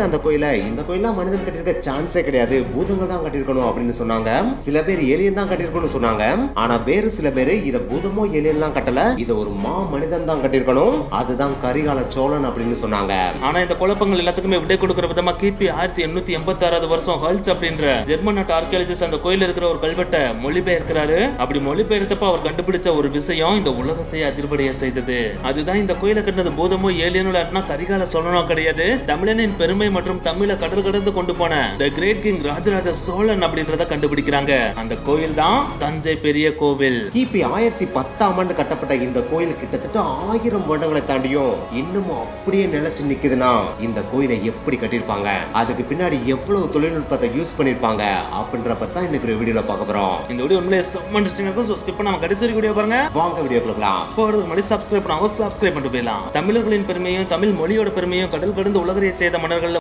அந்த கோயில இந்த கோயில மனிதன் கட்டிருக்க சான்ஸே கிடையாது, பூதங்கள் தான் கட்டிருக்கணும் அப்படின்னு சொன்னாங்க. சில பேர் ஏலியன் தான் கட்டிருக்கணும்னு சொன்னாங்க. ஆனா வேறு சில பேர் இத பூதமோ ஏலியன்லாம் கட்டல, இத ஒரு மனிதன் தான் கட்டிருக்கணும், அதுதான் கரிகால சோழன் அப்படின்னு சொன்னாங்க. ஆனா இந்த குழப்பங்கள் எல்லாத்துக்குமே விடை கொடுக்கிற விதமா கிபி 1886 வருஷம் ஹல்ஸ் அப்படின்ற ஜெர்மன் நாட்டு ஆர்கியாலஜிஸ்ட் அந்த கோயில இருக்கிற ஒரு கல்வெட்டை மொழிபெயர்க்கிறாரு. அப்படி மொழிபெயர்த்தப்ப அவர் கண்டுபிடிச்ச ஒரு விஷயம் இந்த உலகத்தை அதிர்வடைய செய்தது. அதுதான் இந்த கோயில கட்டினது பூதமோ ஏலியனோ இல்லாட்டினா கரிகால சோழனோ கிடையாது, தமிழனின் பெருமை மற்றும் தமிழை கடல் கடந்து கொண்டு போன தி கிரேட் கிங் ராஜராஜ சோழன் அப்படின்றத கண்டுபிடிக்கிறாங்க. அந்த கோயில் தான் தஞ்சை பெரிய கோவில். கிபி 1010 கட்டப்பட்ட இந்த கோயில் கிட்டத்தட்ட 1000 வருடங்களை தாண்டியும் இன்னமும் அப்படியே நிலைச்சு நிக்குதுன்னா இந்த கோயிலை எப்படி கட்டிருப்பாங்க, அதுக்கு பின்னாடி எவ்வளவு தொழில்நுட்பத்தை யூஸ் பண்ணிருப்பாங்க அப்படின்றத தான் இன்னைக்கு வீடியோல பார்க்க போறோம். இந்த வீடியோ உண்மையிலே செம்ம இன்ட்ரஸ்டிங்கா இருக்கும். சோ ஸ்கிப் பண்ணாம கடைசி வரைக்கும் வீடியோ பாருங்க. வாங்க வீடியோக்குள்ள போலாம். போறதுக்கு முன்னாடி சப்ஸ்கிரைப் பண்ணிட்டு போயிடலாம். தமிழர்களின் பெருமையும் தமிழ் மொழியோட பெருமையும் கடல் கடந்து உலகறிய செய்த மன்னர்கள்